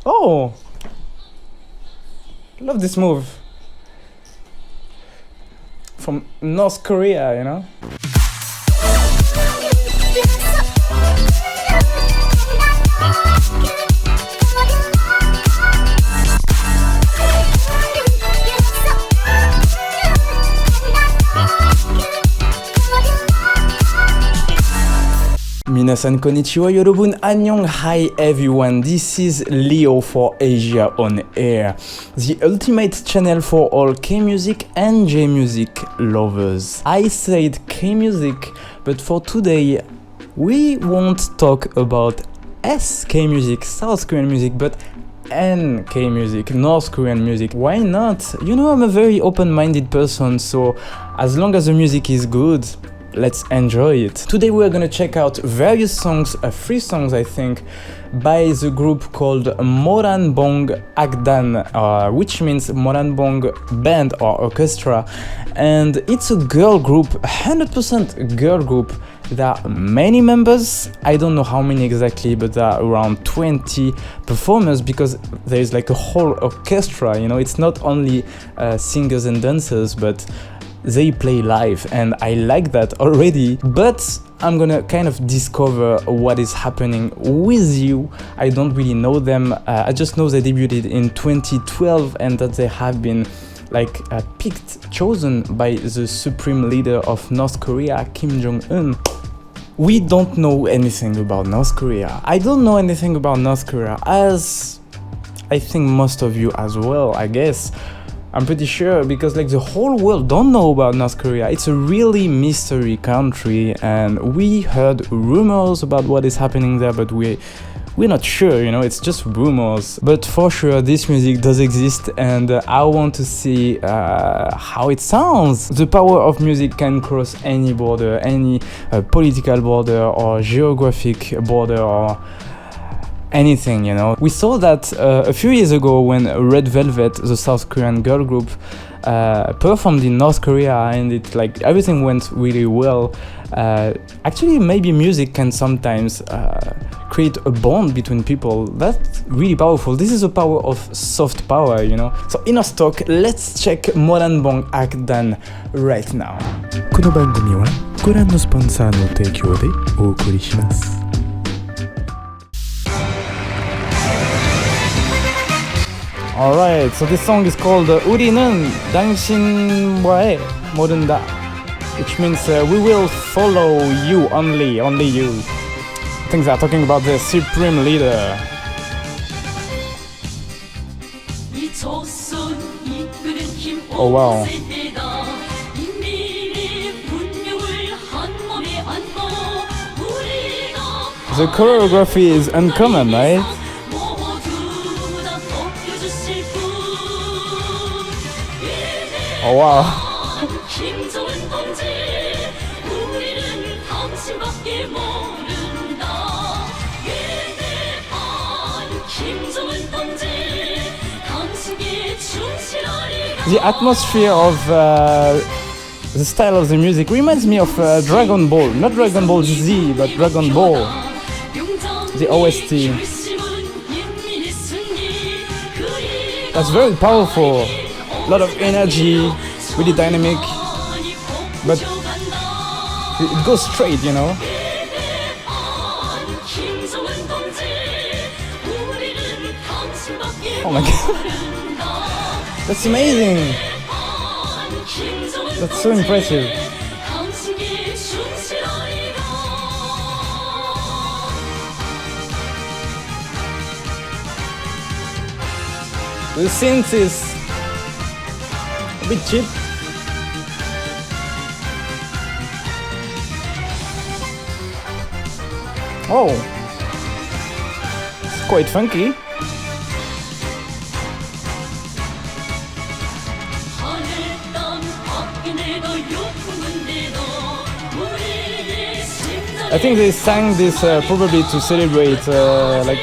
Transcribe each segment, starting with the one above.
Oh, love this move from North Korea, you know. Minasan konnichiwa yorobun annyeong. Hi everyone, this is Leo for Asia on Air, the ultimate channel for all K-music and J-music lovers. I said K-music, but for today we won't talk about SK music, South Korean music, but NK music, North Korean music. Why not? You know, I'm a very open-minded person, so as long as the music is good, let's enjoy it. Today we are gonna check out various songs, 3 songs I think, by the group called MORANBONG Akdan, which means MORANBONG band or orchestra, and it's a girl group, 100% girl group. There are many members, I don't know how many exactly, but there are around 20 performers because there is like a whole orchestra, you know, it's not only singers and dancers, but they play live, and I like that already. But I'm gonna kind of discover what is happening with you. I don't really know them. I just know they debuted in 2012 and that they have been like chosen by the supreme leader of North Korea, Kim Jong-un. We don't know anything about North Korea. I don't know anything about North Korea, as I think most of you as well, I guess. I'm pretty sure, because like the whole world don't know about North Korea. It's a really mystery country, and we heard rumors about what is happening there, but we're not sure, you know, it's just rumors. But for sure this music does exist, and I want to see how it sounds. The power of music can cross any border, any political border or geographic border or anything, you know. We saw that a few years ago when Red Velvet, the South Korean girl group, performed in North Korea, and it like everything went really well. Actually, maybe music can sometimes create a bond between people. That's really powerful. This is the power of soft power, you know. So in our stock, let's check MORANBONG Akdan right now. この番組はご覧のスポンサーの提供でお送りします。Alright, so this song is called 우리는 당신과의 모른다, which means we will follow you, only you. I think they are talking about the supreme leader. Oh wow. The choreography is uncommon, right? Oh wow. The atmosphere of the style of the music reminds me of Dragon Ball. Not Dragon Ball Z, but Dragon Ball. The OST. That's very powerful. A lot of energy, really dynamic, but it goes straight, you know. Oh my god, that's amazing. That's so impressive. The synth is a bit cheap. Oh, it's quite funky. I think they sang this probably to celebrate, like,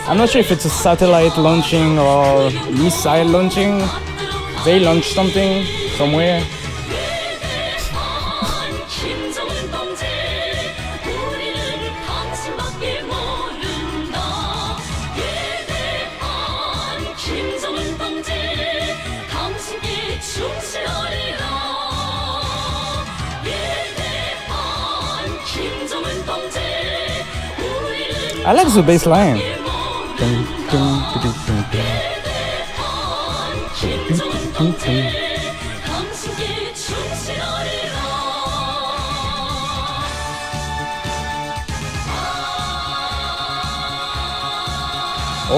I'm not sure if it's a satellite launching or missile launching. They launched something somewhere. I like the bass line.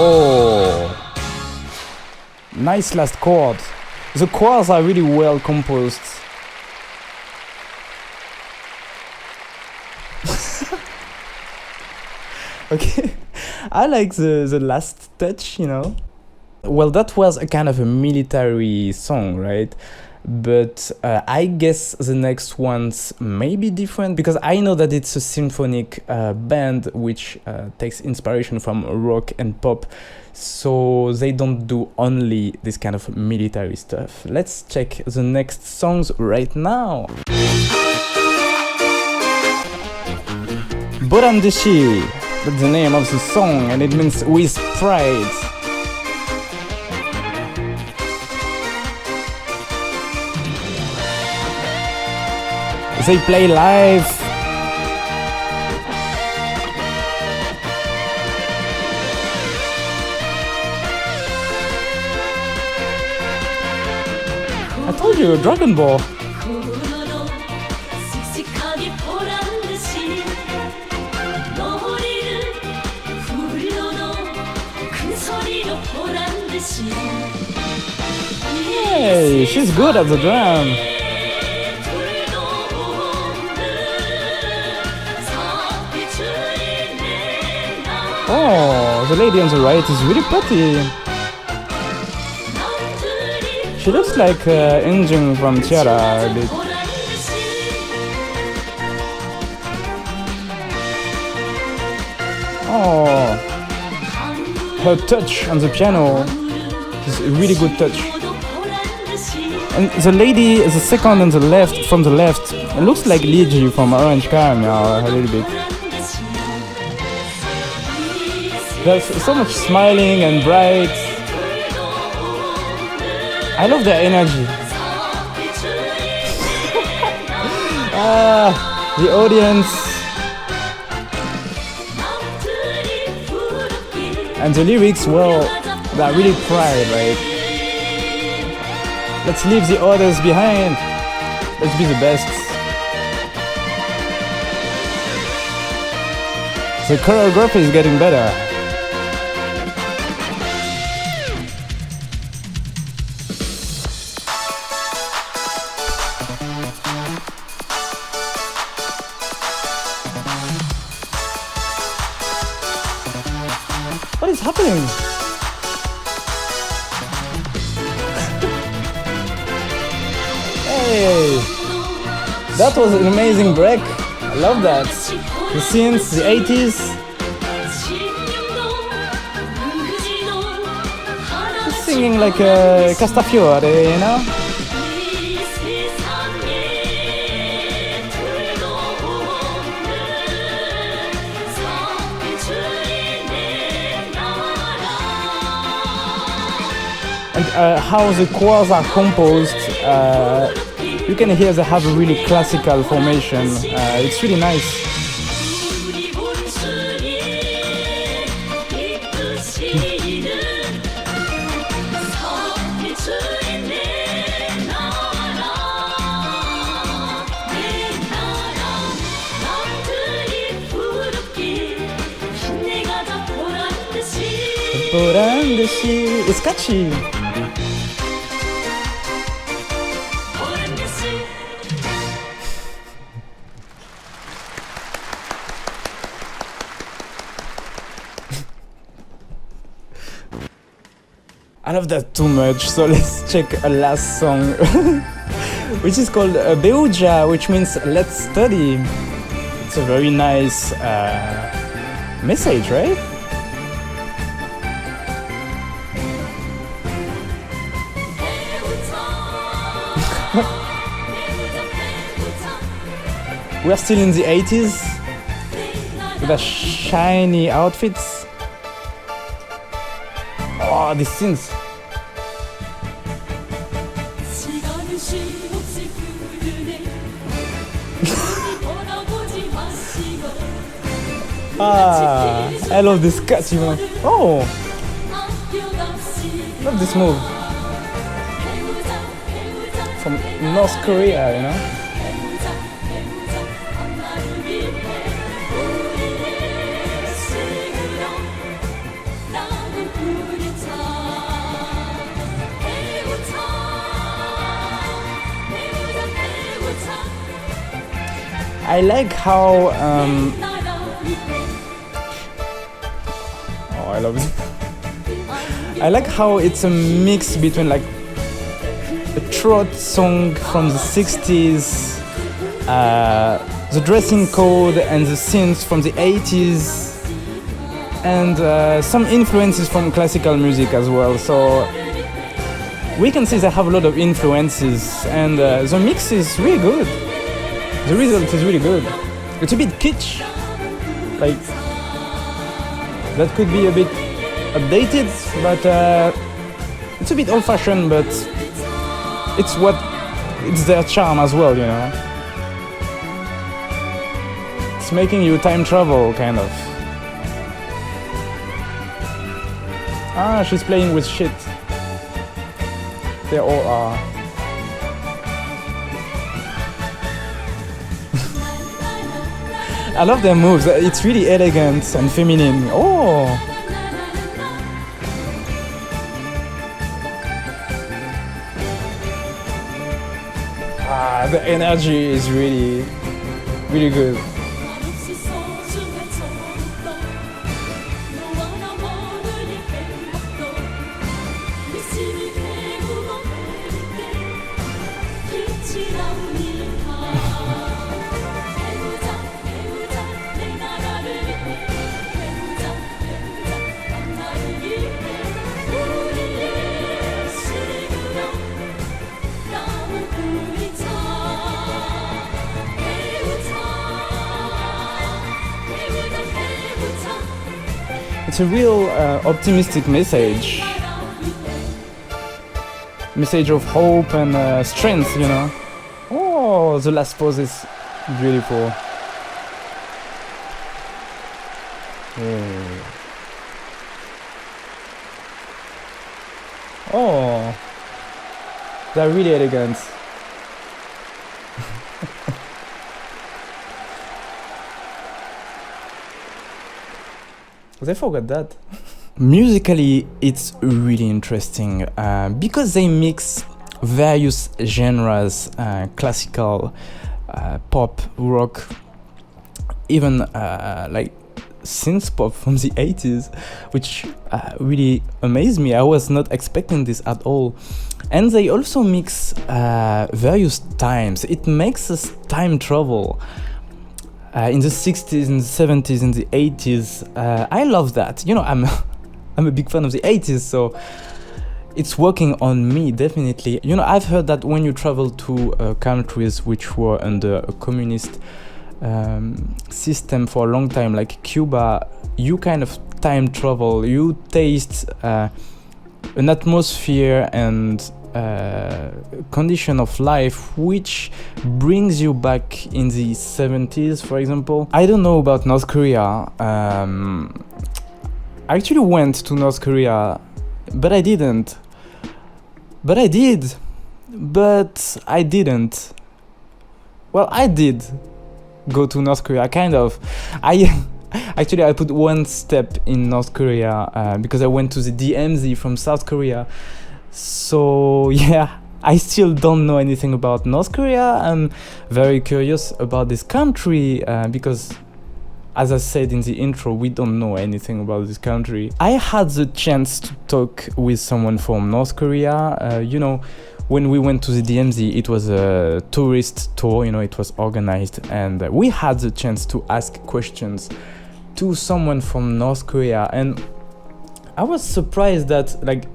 Oh, nice last chord. The chords are really well composed. Okay, I like the last touch, you know. Well, that was a kind of a military song, right? But I guess the next ones may be different because I know that it's a symphonic band which takes inspiration from rock and pop, so they don't do only this kind of military stuff. Let's check the next songs right now. Borandeshi, that's the name of the song, and it means with pride. They play live. I told you, Dragon Ball. Hey, she's good at the drum. Oh, the lady on the right is really pretty. She looks like Injun from Tiara a bit. Oh, her touch on the piano is a really good touch. And the lady, the second on the left, from the left, it looks like Liji from Orange Caramel a little bit. There's so much smiling and bright. I love their energy. The audience. And the lyrics, well, they're really pride, right? Let's leave the others behind. Let's be the best. The choreography is getting better. What is happening? Hey, that was an amazing break. I love that. The synths, the 80s. He's singing like a Castafiore, you know? And how the chords are composed, you can hear they have a really classical formation. It's really nice. It's catchy. I love that too much, so let's check a last song, which is called Beuja, which means let's study. It's a very nice message, right? We are still in the 80s with the shiny outfits. Oh, these synths. Ah, I love this cut, you know. Oh, love this move. From North Korea, you know. I like how oh, I love it. I like how it's a mix between like a trot song from the 60s, the dressing code and the synths from the 80s, and some influences from classical music as well. So we can see they have a lot of influences, and the mix is really good. The result is really good. It's a bit kitsch, like that could be a bit updated, but it's a bit old-fashioned, but it's their charm as well, you know. It's making you time travel, kind of. Ah, she's playing with shit. They all are. I love their moves. It's really elegant and feminine. Oh! Ah, the energy is really, really good. It's a real optimistic message of hope and strength, you know. Oh, the last pose is beautiful. Oh, they're really elegant. They forgot that. Musically, it's really interesting because they mix various genres, classical, pop, rock, even like synth pop from the 80s, which really amazed me. I was not expecting this at all. And they also mix various times. It makes us time travel. In the 60s, in the 70s, in the 80s. I love that. You know, I'm a big fan of the 80s, so it's working on me, definitely. You know, I've heard that when you travel to countries which were under a communist system for a long time, like Cuba, you kind of time travel. You taste an atmosphere and condition of life which brings you back in the 70s, for example. I don't know about North Korea. I actually went to North Korea, but I didn't. But I did. But I didn't. Well, I did go to North Korea, kind of. Actually, I put one step in North Korea because I went to the DMZ from South Korea. So yeah, I still don't know anything about North Korea. I'm very curious about this country because, as I said in the intro, we don't know anything about this country. I had the chance to talk with someone from North Korea. You know, when we went to the DMZ, it was a tourist tour, you know, it was organized, and we had the chance to ask questions to someone from North Korea. And I was surprised that, like,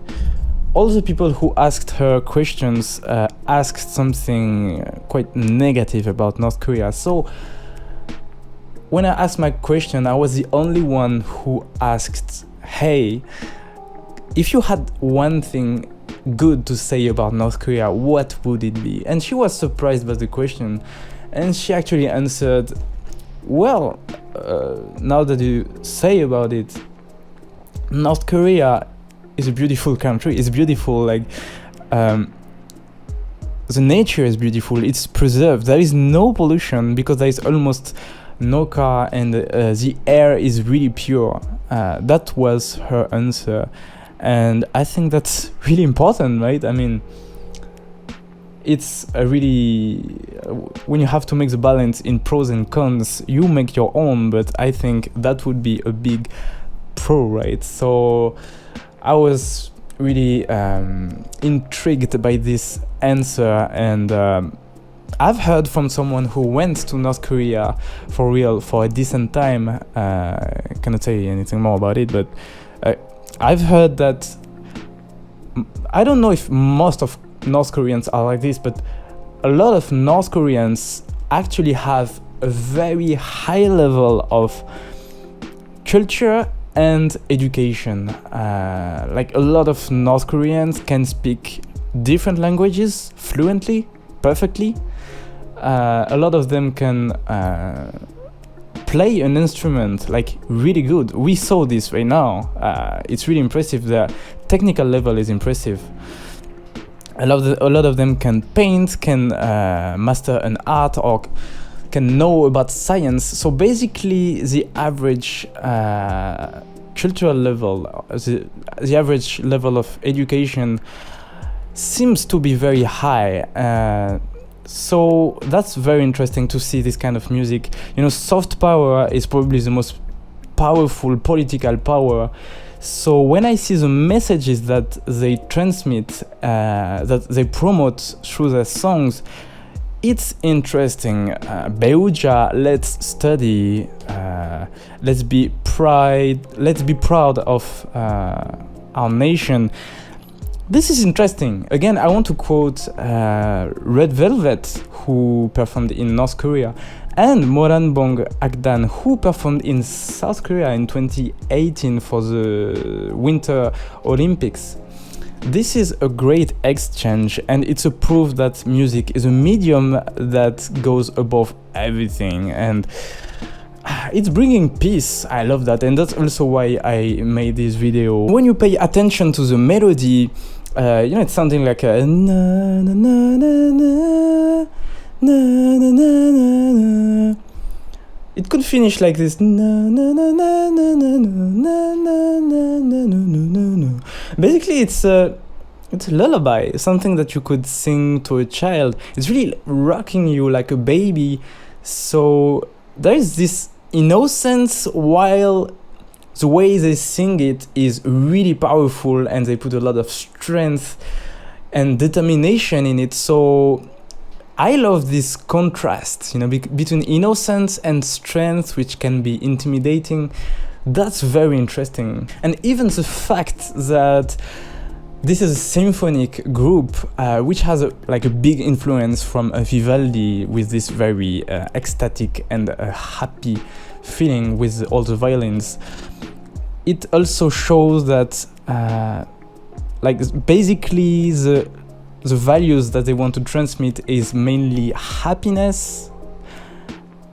all the people who asked her questions asked something quite negative about North Korea. So when I asked my question, I was the only one who asked, hey, if you had one thing good to say about North Korea, what would it be? And she was surprised by the question. And she actually answered, well, now that you say about it, North Korea is a beautiful country. It's beautiful, like the nature is beautiful. It's preserved. There is no pollution because there is almost no car, and the air is really pure. That was her answer, and I think that's really important, right? I mean, it's a really when you have to make the balance in pros and cons, you make your own, but I think that would be a big pro, right? So I was really intrigued by this answer, and I've heard from someone who went to North Korea for real for a decent time. Cannot say anything more about it, but I've heard that I don't know if most of North Koreans are like this, but a lot of North Koreans actually have a very high level of culture and education. Like a lot of North Koreans can speak different languages fluently, perfectly. A lot of them can play an instrument like really good. We saw this right now. It's really impressive. The technical level is impressive. A lot of them can paint, can master an art, or can know about science. So basically, the average cultural level, the average level of education seems to be very high. So that's very interesting to see this kind of music. You know, soft power is probably the most powerful political power. So when I see the messages that they transmit, that they promote through their songs, it's interesting. Beuja, let's study. Let's be proud of our nation. This is interesting. Again, I want to quote Red Velvet, who performed in North Korea, and MORANBONG Akdan, who performed in South Korea in 2018 for the Winter Olympics. This is a great exchange, and it's a proof that music is a medium that goes above everything, and it's bringing peace. I love that, and that's also why I made this video. When you pay attention to the melody, you know, it's something like a na na na na na na na na na. It could finish like this. Na na na na na na na na na na na na. Basically, it's a lullaby, something that you could sing to a child. It's really rocking you like a baby. So there is this innocence, while the way they sing it is really powerful, and they put a lot of strength and determination in it. So I love this contrast, you know, between innocence and strength, which can be intimidating. That's very interesting. And even the fact that this is a symphonic group, which has a big influence from Vivaldi, with this very ecstatic and happy feeling with all the violins. It also shows that basically the values that they want to transmit is mainly happiness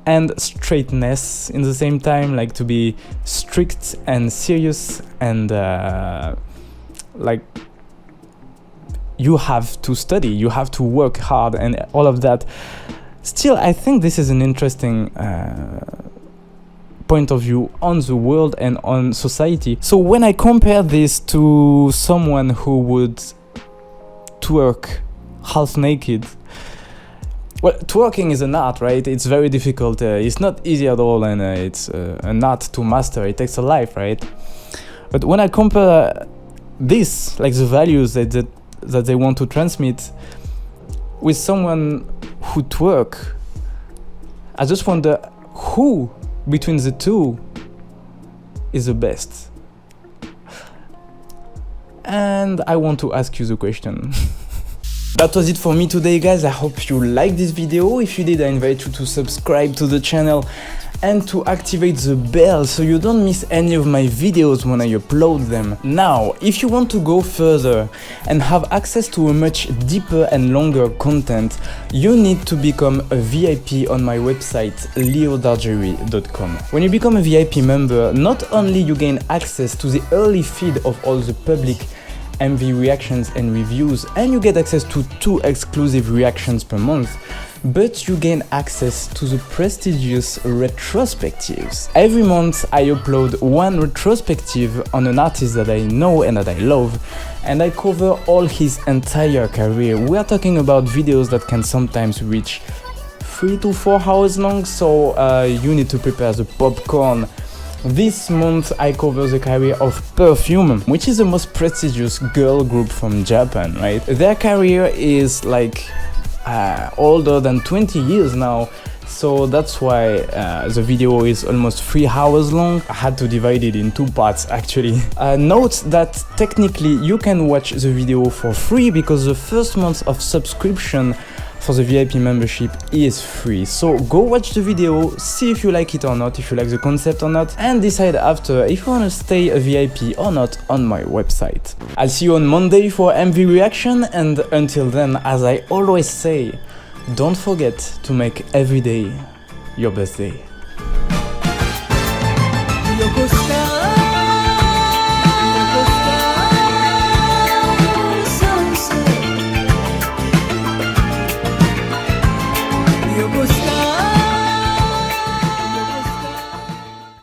and straightness in the same time, like to be strict and serious, and you have to study, you have to work hard, and all of that. Still, I think this is an interesting point of view on the world and on society. So when I compare this to someone who would twerk half naked, well, twerking is an art, right? It's very difficult. It's not easy at all, and it's an art to master. It takes a life, right? But when I compare this, like the values that they want to transmit, with someone who twerk, I just wonder who between the two is the best. And I want to ask you the question. That was it for me today, guys. I hope you liked this video. If you did, I invite you to subscribe to the channel and to activate the bell so you don't miss any of my videos when I upload them. Now, if you want to go further and have access to a much deeper and longer content, you need to become a VIP on my website leodargery.com. When you become a VIP member, not only you gain access to the early feed of all the public MV reactions and reviews, and you get access to 2 exclusive reactions per month, but you gain access to the prestigious retrospectives. Every month I upload 1 retrospective on an artist that I know and that I love, and I cover all his entire career. We are talking about videos that can sometimes reach 3 to 4 hours long, so you need to prepare the popcorn. This month I cover the career of Perfume, which is the most prestigious girl group from Japan, right? Their career is like older than 20 years now, so that's why the video is almost 3 hours long. I had to divide it in 2 parts actually. Note that technically you can watch the video for free because the first month of subscription for the VIP membership is free. So go watch the video, see if you like it or not, if you like the concept or not, and decide after if you want to stay a VIP or not on my website. I'll see you on Monday for MV reaction, and until then, as I always say, don't forget to make every day your best day.